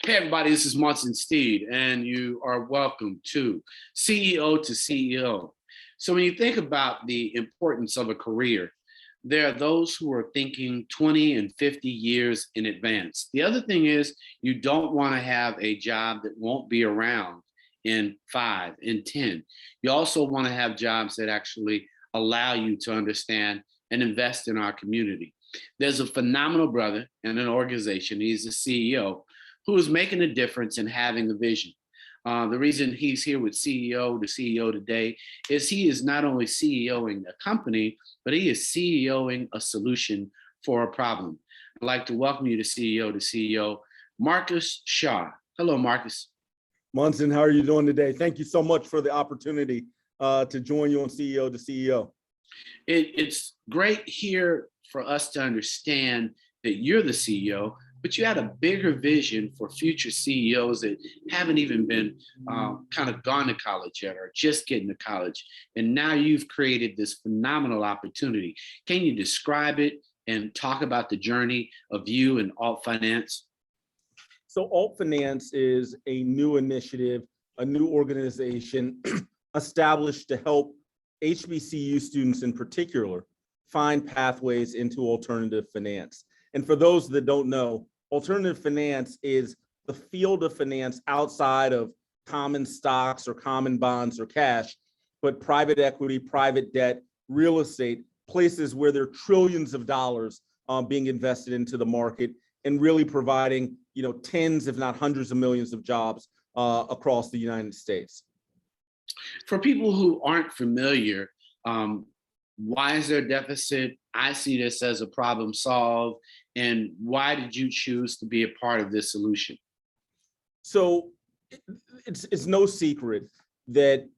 Hey, everybody, this is Munson Steed, and you are welcome to CEO. So, when you think about the importance of a career, there are those who are thinking 20 and 50 years in advance. The other thing is, you don't want to have a job that won't be around in 5 and 10. You also want to have jobs that actually allow you to understand and invest in our community. There's a phenomenal brother in an organization, he's the CEO who is making a difference and having a vision. The reason he's here with CEO to CEO today is he is not only CEOing a company, but he is CEOing a solution for a problem. I'd like to welcome you to CEO, Marcus Shaw. Hello, Marcus. Munson, how are you doing today? Thank you so much for the opportunity to join you on CEO to CEO. It's great here for us to understand that you're the CEO, but you had a bigger vision for future CEOs that haven't even been kind of gone to college yet or just getting to college. And now you've created this phenomenal opportunity. Can you describe it and talk about the journey of you and Alt Finance? So Alt Finance is a new initiative, a new organization established to help HBCU students in particular find pathways into alternative finance. And for those that don't know, alternative finance is the field of finance outside of common stocks or common bonds or cash, but private equity, private debt, real estate, places where there are trillions of dollars being invested into the market and really providing, tens, if not hundreds of millions of jobs across the United States. For people who aren't familiar, why is there a deficit? I see this as a problem solved. And why did you choose to be a part of this solution? So it's no secret that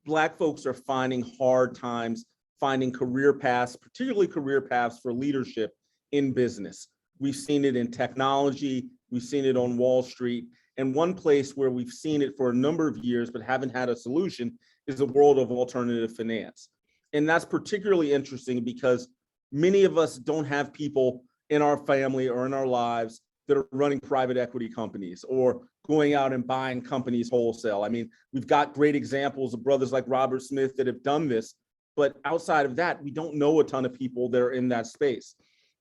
Black folks are finding hard times finding career paths, particularly career paths for leadership in business. We've seen it in technology, we've seen it on Wall Street, and one place where we've seen it for a number of years but haven't had a solution is the world of alternative finance. And that's particularly interesting because many of us don't have people in our family or in our lives that are running private equity companies or going out and buying companies wholesale. I mean, we've got great examples of brothers like Robert Smith that have done this, but outside of that, we don't know a ton of people that are in that space.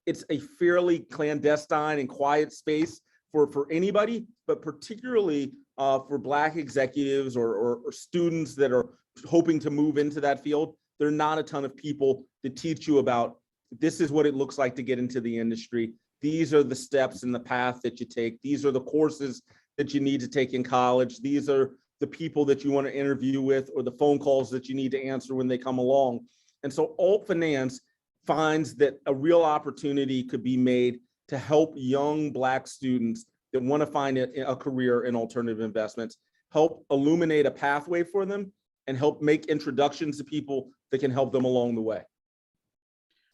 It's a fairly clandestine and quiet space for anybody, but particularly for Black executives or students that are hoping to move into that field. There are not a ton of people that teach you about this is what it looks like to get into the industry. These are the steps in the path that you take. These are the courses that you need to take in college. These are the people that you want to interview with or the phone calls that you need to answer when they come along. And so Alt Finance finds that a real opportunity could be made to help young Black students that want to find a career in alternative investments, help illuminate a pathway for them, and help make introductions to people that can help them along the way.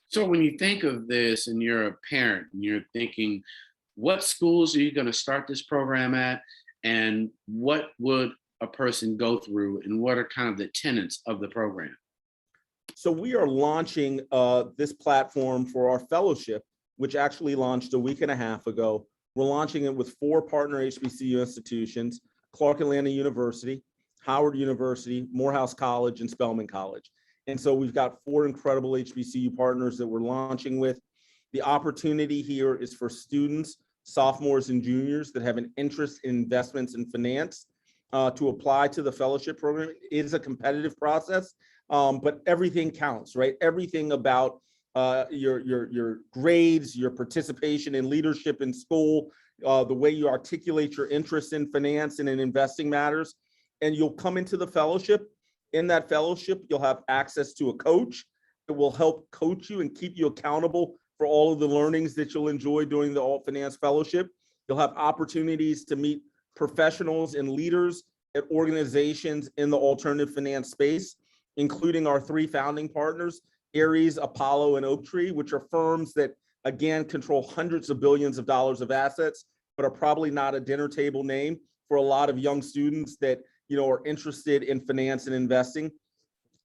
So when you think of this and you're a parent and you're thinking, what schools are you going to start this program at? And what would a person go through? And what are kind of the tenets of the program? So we are launching this platform for our fellowship, which actually launched a week and a half ago. We're launching it with 4 partner HBCU institutions: Clark Atlanta University, Howard University, Morehouse College, and Spelman College. And so we've got 4 incredible HBCU partners that we're launching with. The opportunity here is for students, sophomores and juniors that have an interest in investments in finance to apply to the fellowship program. It is a competitive process, but everything counts, right? Everything about your grades, your participation in leadership in school, the way you articulate your interest in finance and in investing matters. And you'll come into the fellowship. In that fellowship, you'll have access to a coach that will help coach you and keep you accountable for all of the learnings that you'll enjoy during the Alt Finance Fellowship. You'll have opportunities to meet professionals and leaders at organizations in the alternative finance space, including our 3 founding partners, Ares, Apollo, and Oaktree, which are firms that, again, control hundreds of billions of dollars of assets, but are probably not a dinner table name for a lot of young students that are interested in finance and investing.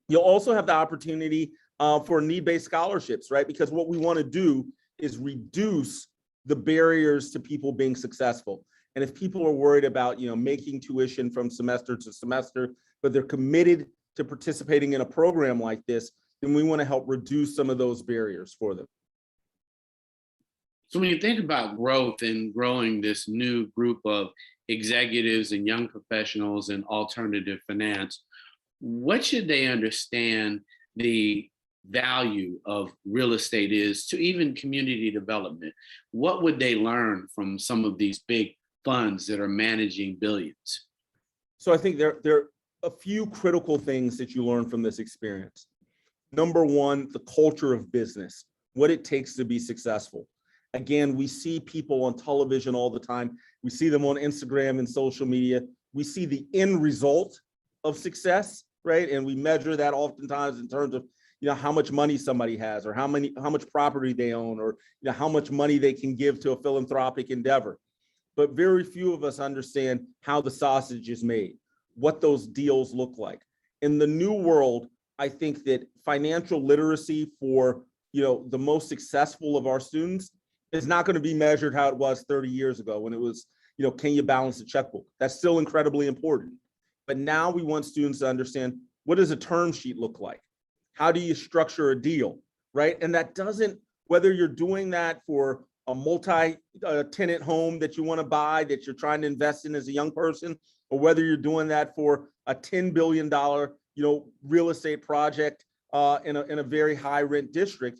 You'll also have the opportunity for need-based scholarships, right? Because what we want to do is reduce the barriers to people being successful. And if people are worried about, making tuition from semester to semester, but they're committed to participating in a program like this, then we want to help reduce some of those barriers for them. So when you think about growth and growing this new group of executives and young professionals in alternative finance, what should they understand the value of real estate is to even community development? What would they learn from some of these big funds that are managing billions? So I think there are a few critical things that you learn from this experience. Number one, the culture of business, what it takes to be successful. Again, we see people on television all the time. We see them on Instagram and social media. We see the end result of success, right? And we measure that oftentimes in terms of, how much money somebody has, or how much property they own, or how much money they can give to a philanthropic endeavor. But very few of us understand how the sausage is made, what those deals look like. In the new world, I think that financial literacy for, the most successful of our students is not going to be measured how it was 30 years ago when it was, can you balance a checkbook? That's still incredibly important. But now we want students to understand, what does a term sheet look like? How do you structure a deal, right? And that doesn't, whether you're doing that for a multi-tenant home that you want to buy, that you're trying to invest in as a young person, or whether you're doing that for a $10 billion, real estate project in a very high rent district,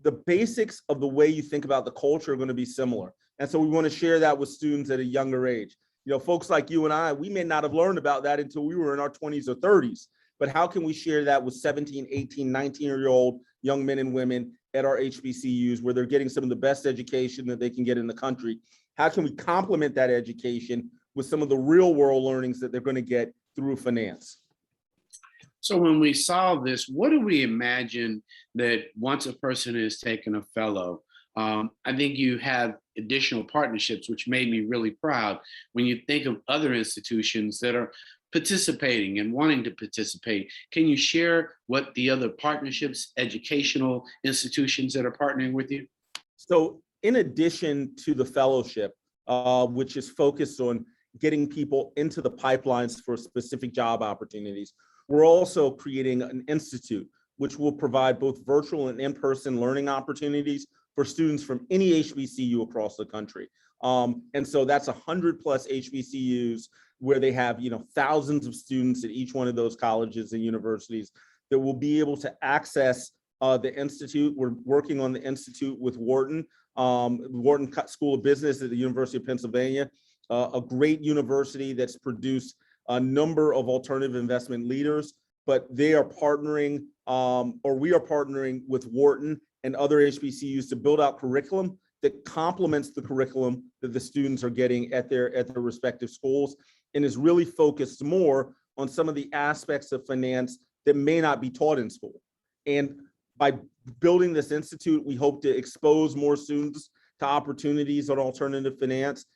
the basics of the way you think about the culture are going to be similar. And so we want to share that with students at a younger age. Folks like you and I, we may not have learned about that until we were in our 20s or 30s. But how can we share that with 17, 18, 19-year-old young men and women at our HBCUs, where they're getting some of the best education that they can get in the country? How can we complement that education with some of the real world learnings that they're going to get through finance? So when we solve this, what do we imagine that once a person is taken a fellow, I think you have additional partnerships, which made me really proud when you think of other institutions that are participating and wanting to participate. Can you share what the other partnerships, educational institutions that are partnering with you? So in addition to the fellowship, which is focused on getting people into the pipelines for specific job opportunities, we're also creating an institute, which will provide both virtual and in-person learning opportunities for students from any HBCU across the country. And so that's 100 plus HBCUs where they have, thousands of students at each one of those colleges and universities that will be able to access the Institute. We're working on the Institute with Wharton, Wharton School of Business at the University of Pennsylvania, a great university that's produced a number of alternative investment leaders, but they are partnering, or we are partnering with Wharton and other HBCUs to build out curriculum that complements the curriculum that the students are getting at their respective schools, and is really focused more on some of the aspects of finance that may not be taught in school. And by building this institute, we hope to expose more students to opportunities on alternative finance,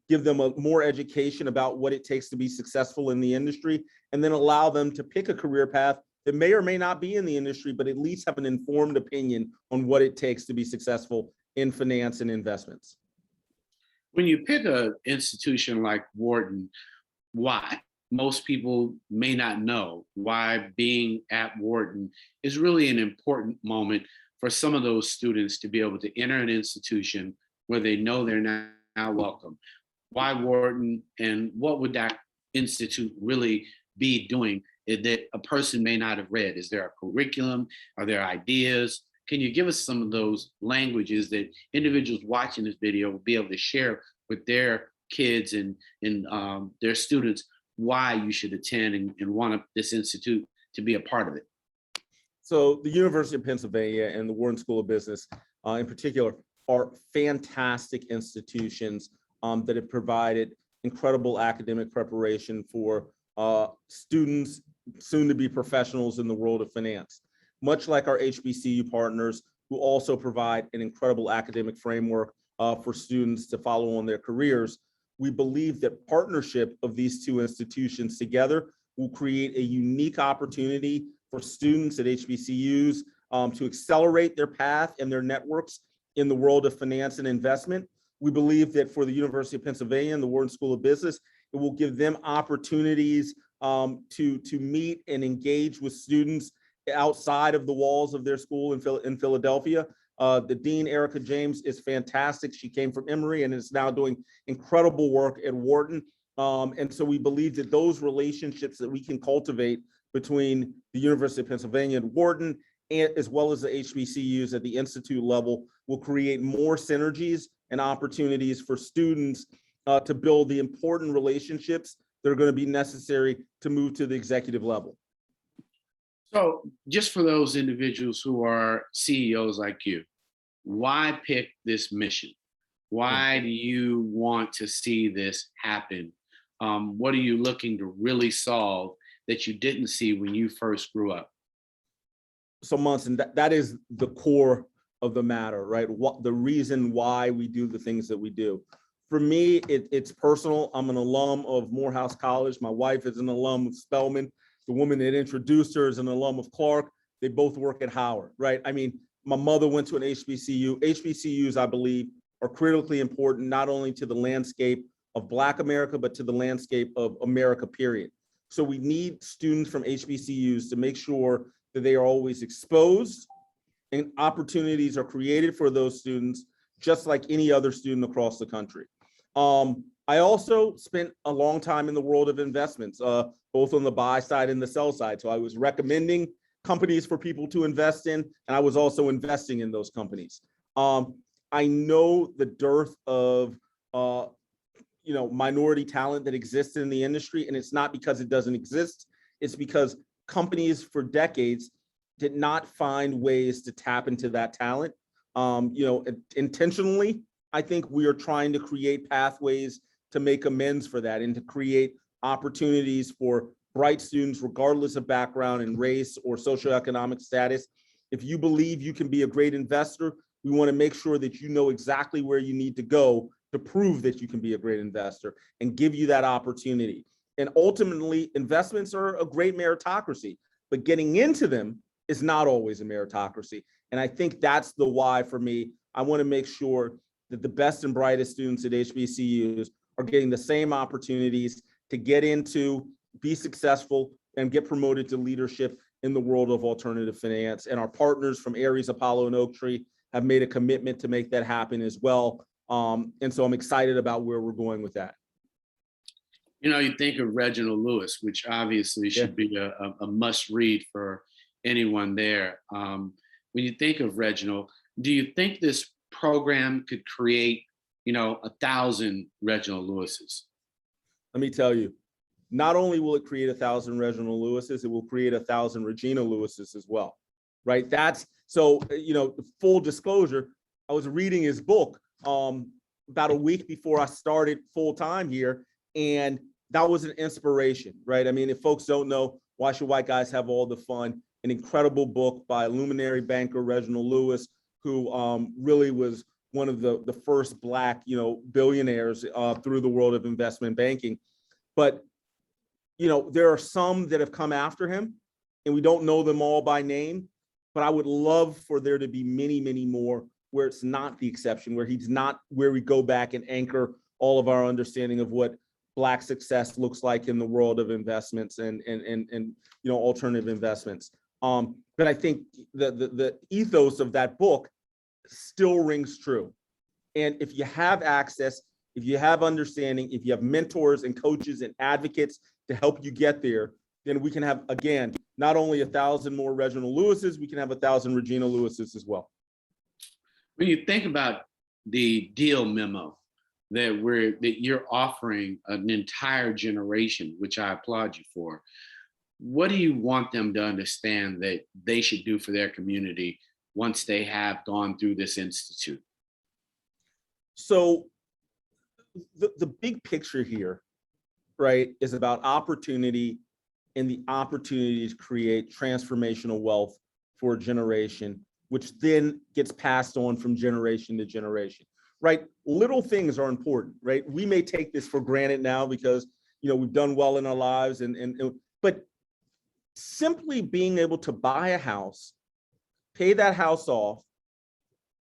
give them more education about what it takes to be successful in the industry, and then allow them to pick a career path that may or may not be in the industry, but at least have an informed opinion on what it takes to be successful in finance and investments. When you pick an institution like Wharton, why? Most people may not know why being at Wharton is really an important moment for some of those students to be able to enter an institution where they know they're now welcome. Why Wharton, and what would that institute really be doing that a person may not have read? Is there a curriculum? Are there ideas? Can you give us some of those languages that individuals watching this video will be able to share with their kids and their students why you should attend and want this institute to be a part of it? So the University of Pennsylvania and the Wharton School of Business in particular are fantastic institutions that have provided incredible academic preparation for students, soon to be professionals in the world of finance. Much like our HBCU partners, who also provide an incredible academic framework for students to follow on their careers, we believe that partnership of these two institutions together will create a unique opportunity for students at HBCUs to accelerate their path and their networks in the world of finance and investment, We believe that for the University of Pennsylvania and the Wharton School of Business, it will give them opportunities to meet and engage with students outside of the walls of their school in Philadelphia. The Dean, Erica James, is fantastic. She came from Emory and is now doing incredible work at Wharton. And so we believe that those relationships that we can cultivate between the University of Pennsylvania and Wharton, and as well as the HBCUs at the institute level, will create more synergies and opportunities for students to build the important relationships that are going to be necessary to move to the executive level. So just for those individuals who are CEOs like you, why pick this mission? Why do you want to see this happen? What are you looking to really solve that you didn't see when you first grew up? So Monson, that is the core of the matter, right? What the reason why we do the things that we do. For me, it's personal. I'm an alum of Morehouse College. My wife is an alum of Spelman. The woman that introduced her is an alum of Clark. They both work at Howard, right? I mean, my mother went to an HBCU. HBCUs, I believe, are critically important, not only to the landscape of Black America, but to the landscape of America, period. So we need students from HBCUs to make sure that they are always exposed and opportunities are created for those students, just like any other student across the country. I also spent a long time in the world of investments, both on the buy side and the sell side. So I was recommending companies for people to invest in, and I was also investing in those companies. I know the dearth of minority talent that exists in the industry, and it's not because it doesn't exist. It's because companies for decades did not find ways to tap into that talent. Intentionally, I think we are trying to create pathways to make amends for that and to create opportunities for bright students, regardless of background and race or socioeconomic status. If you believe you can be a great investor, we want to make sure that you know exactly where you need to go to prove that you can be a great investor and give you that opportunity. And ultimately, investments are a great meritocracy, but getting into them is not always a meritocracy. And I think that's the why for me. I want to make sure that the best and brightest students at HBCUs are getting the same opportunities to get into, be successful, and get promoted to leadership in the world of alternative finance. And our partners from Ares, Apollo, and Oaktree have made a commitment to make that happen as well. And so I'm excited about where we're going with that. You think of Reginald Lewis, which obviously should be a must read for anyone there. When you think of Reginald, do you think this program could create, 1,000 Reginald Lewises? Let me tell you, not only will it create 1,000 Reginald Lewises, it will create 1,000 Regina Lewises as well, right? That's so, full disclosure, I was reading his book about a week before I started full time here, and that was an inspiration, right? I mean, if folks don't know, Why Should White Guys Have All the Fun? An incredible book by a luminary banker, Reginald Lewis, who really was one of the first Black, billionaires through the world of investment banking. But, there are some that have come after him, and we don't know them all by name, but I would love for there to be many, many more where it's not the exception, where he's not, where we go back and anchor all of our understanding of what Black success looks like in the world of investments and alternative investments. But I think the ethos of that book still rings true. And if you have access, if you have understanding, if you have mentors and coaches and advocates to help you get there, then we can have, again, not only 1,000 more Reginald Lewises, we can have 1,000 Regina Lewises as well. When you think about the deal memo that you're offering an entire generation, which I applaud you for, what do you want them to understand that they should do for their community once they have gone through this institute? So the big picture here, right, is about opportunity and the opportunity to create transformational wealth for a generation, which then gets passed on from generation to generation, right? Little things are important, right? We may take this for granted now because, we've done well in our lives, but simply being able to buy a house, pay that house off,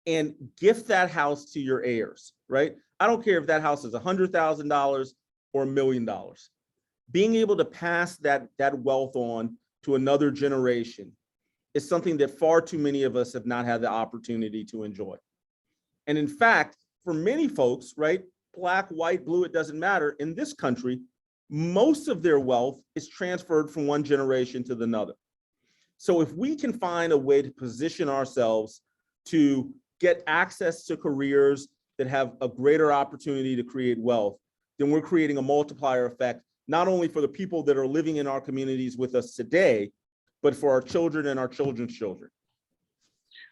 and gift that house to your heirs, right? I don't care if that house is $100,000 or $1 million. Being able to pass that wealth on to another generation is something that far too many of us have not had the opportunity to enjoy. And in fact, for many folks, right, black, white, blue, it doesn't matter, in this country, most of their wealth is transferred from one generation to another. So if we can find a way to position ourselves to get access to careers that have a greater opportunity to create wealth, then we're creating a multiplier effect, not only for the people that are living in our communities with us today, but for our children and our children's children.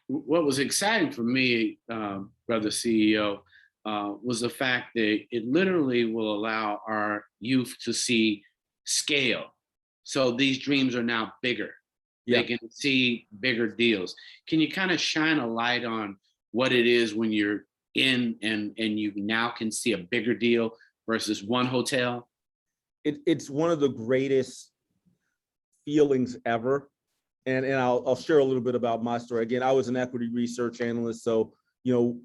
What was exciting for me, brother CEO, was the fact that it literally will allow our youth to see scale. So these dreams are now bigger. Yeah. They can see bigger deals. Can you kind of shine a light on what it is when you're in and you now can see a bigger deal versus one hotel? It's one of the greatest feelings ever. And I'll share a little bit about my story. Again, I was an equity research analyst. So,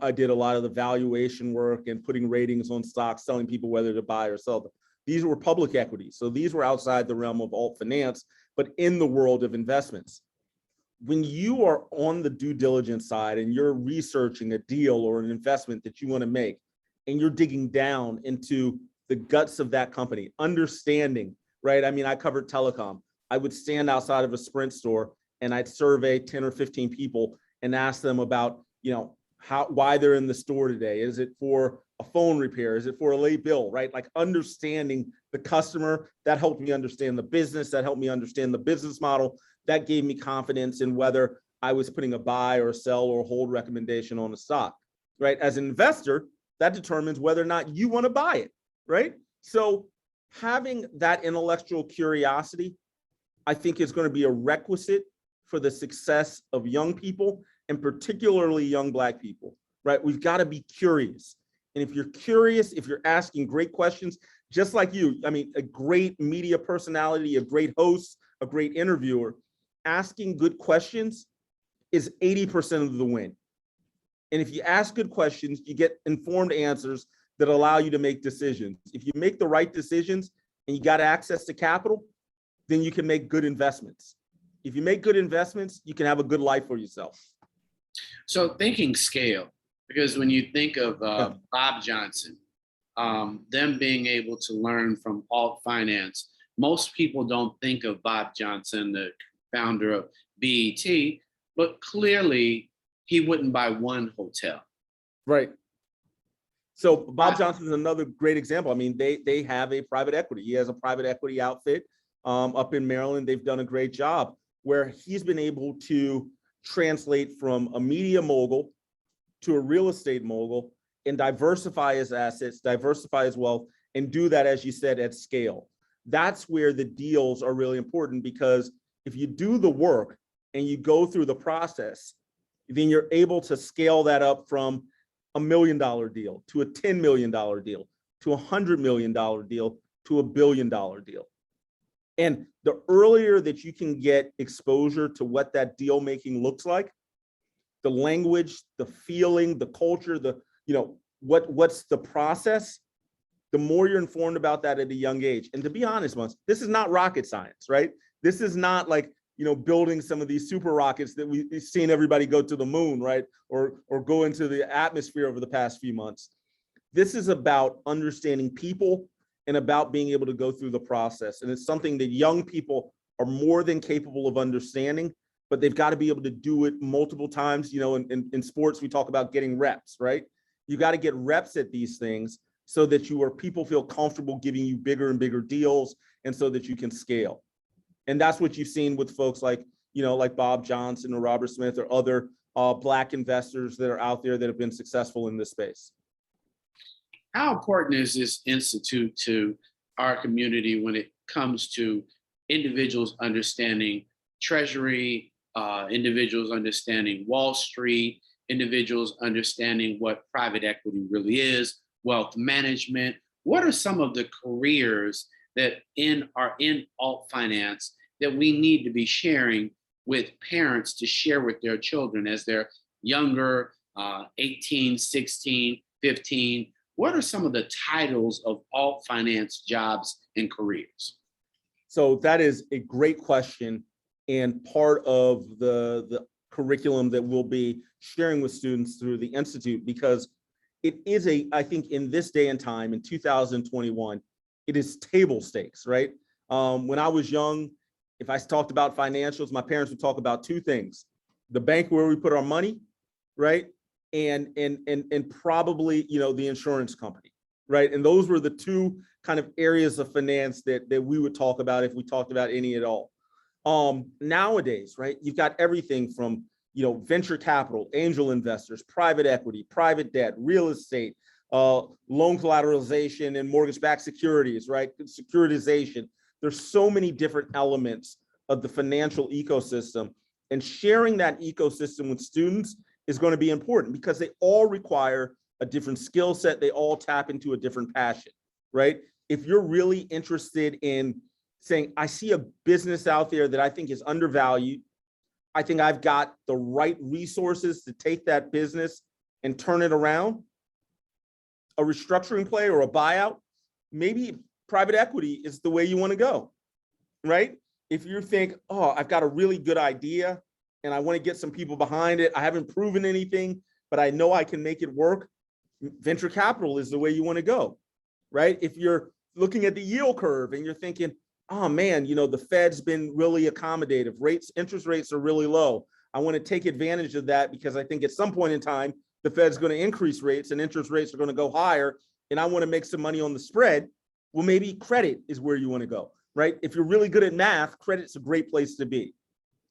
I did a lot of the valuation work and putting ratings on stocks, telling people whether to buy or sell them. These were public equities. So these were outside the realm of alt finance, but in the world of investments. When you are on the due diligence side and you're researching a deal or an investment that you want to make, and you're digging down into the guts of that company, understanding, right? I mean, I covered telecom. I would stand outside of a Sprint store and I'd survey 10 or 15 people and ask them about, why they're in the store today. Is it for a phone repair? Is it for a late bill, right? Like understanding the customer, that helped me understand the business, that helped me understand the business model. That gave me confidence in whether I was putting a buy or sell or hold recommendation on a stock, right? As an investor, that determines whether or not you want to buy it, right? So having that intellectual curiosity, I think is going to be a requisite for the success of young people and particularly young Black people, right? We've got to be curious. And if you're curious, if you're asking great questions, just like you, I mean, a great media personality, a great host, a great interviewer, asking good questions is 80% of the win. And if you ask good questions, you get informed answers that allow you to make decisions. If you make the right decisions and you got access to capital, then you can make good investments. If you make good investments, you can have a good life for yourself. So thinking scale, because when you think of Bob Johnson, them being able to learn from alt finance, most people don't think of Bob Johnson, the founder of BET, but clearly he wouldn't buy one hotel. Right. So Bob Johnson is another great example. I mean, they have a private equity. He has a private equity outfit up in Maryland. They've done a great job where he's been able to translate from a media mogul to a real estate mogul and diversify his assets, diversify his wealth, and do that, as you said, at scale. That's where the deals are really important, because if you do the work and you go through the process, then you're able to scale that up from $1 million deal to a $10 million deal to a $100 million deal to a $1 billion deal. And the earlier that you can get exposure to what that deal making looks like, the language, the feeling, the culture, what's the process, the more you're informed about that at a young age. And to be honest, this is not rocket science, right? This is not like, building some of these super rockets that we've seen everybody go to the moon, right? Or go into the atmosphere over the past few months. This is about understanding people and about being able to go through the process. And it's something that young people are more than capable of understanding, but they've got to be able to do it multiple times. In sports, we talk about getting reps, right? You got to get reps at these things so that people feel comfortable giving you bigger and bigger deals, and so that you can scale. And that's what you've seen with folks like Bob Johnson or Robert Smith or other Black investors that are out there that have been successful in this space. How important is this institute to our community when it comes to individuals understanding Treasury, individuals understanding Wall Street, individuals understanding what private equity really is, wealth management? What are some of the careers that are in alt finance that we need to be sharing with parents to share with their children as they're younger 18, 16, 15? What are some of the titles of alt finance jobs and careers? So that is a great question, and part of the curriculum that we'll be sharing with students through the Institute, because it is I think in this day and time, in 2021, it is table stakes, right? When I was young, if I talked about financials, my parents would talk about two things: the bank where we put our money, right? And probably, the insurance company, right? And those were the two kind of areas of finance that we would talk about if we talked about any at all. Nowadays, right, you've got everything from, venture capital, angel investors, private equity, private debt, real estate, loan collateralization and mortgage-backed securities, right? Securitization. There's so many different elements of the financial ecosystem, and sharing that ecosystem with students is going to be important because they all require a different skill set. They all tap into a different passion, right? If you're really interested in saying, I see a business out there that I think is undervalued, I think I've got the right resources to take that business and turn it around, a restructuring play or a buyout, maybe private equity is the way you want to go, right? If you think, oh, I've got a really good idea and I want to get some people behind it, I haven't proven anything, but I know I can make it work, venture capital is the way you want to go, right? If you're looking at the yield curve and you're thinking, oh man, the Fed's been really accommodative, interest rates are really low, I want to take advantage of that because I think at some point in time, the Fed's going to increase rates and interest rates are going to go higher, and I want to make some money on the spread. Well, maybe credit is where you want to go, right? If you're really good at math, credit's a great place to be,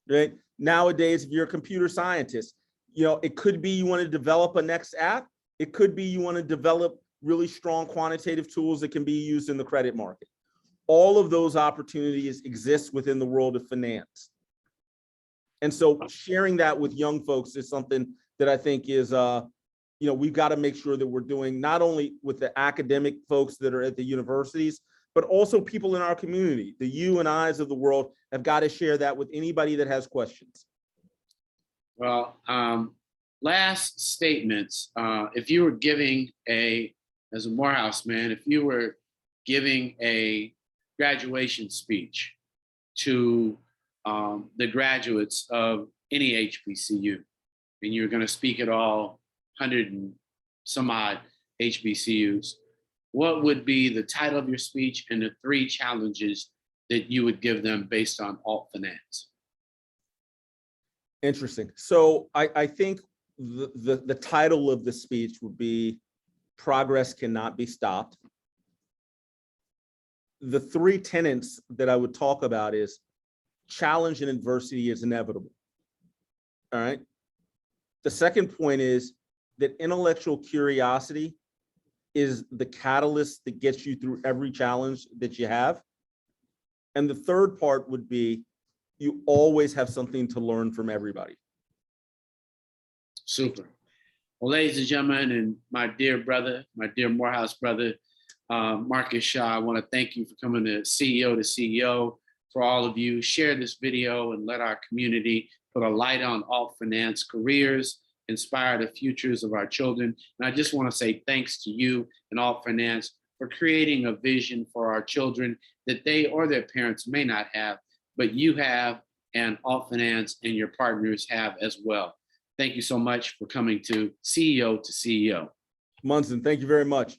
right? Nowadays, if you're a computer scientist, it could be you want to develop a next app. It could be you want to develop really strong quantitative tools that can be used in the credit market. All of those opportunities exist within the world of finance. And so sharing that with young folks is something that I think is, we've got to make sure that we're doing not only with the academic folks that are at the universities, but also people in our community. The you and I's of the world have got to share that with anybody that has questions. Well, last statements. If you were giving as a Morehouse man, if you were giving a graduation speech to the graduates of any HBCU, and you're going to speak at all 100 and some odd HBCUs, what would be the title of your speech and the 3 challenges that you would give them based on alt finance? Interesting. So I think the title of the speech would be Progress Cannot Be Stopped. The 3 tenets that I would talk about is challenge and adversity is inevitable. All right. The second point is that intellectual curiosity is the catalyst that gets you through every challenge that you have. And the third part would be you always have something to learn from everybody. Super. Well, ladies and gentlemen, and my dear brother, my dear Morehouse brother, Marcus Shaw, I want to thank you for coming to CEO. For all of you, share this video and let our community put a light on alt finance careers, inspire the futures of our children. And I just want to say thanks to you and alt finance for creating a vision for our children that they or their parents may not have, but you have, and alt finance and your partners have as well. Thank you so much for coming to CEO. Munson, thank you very much.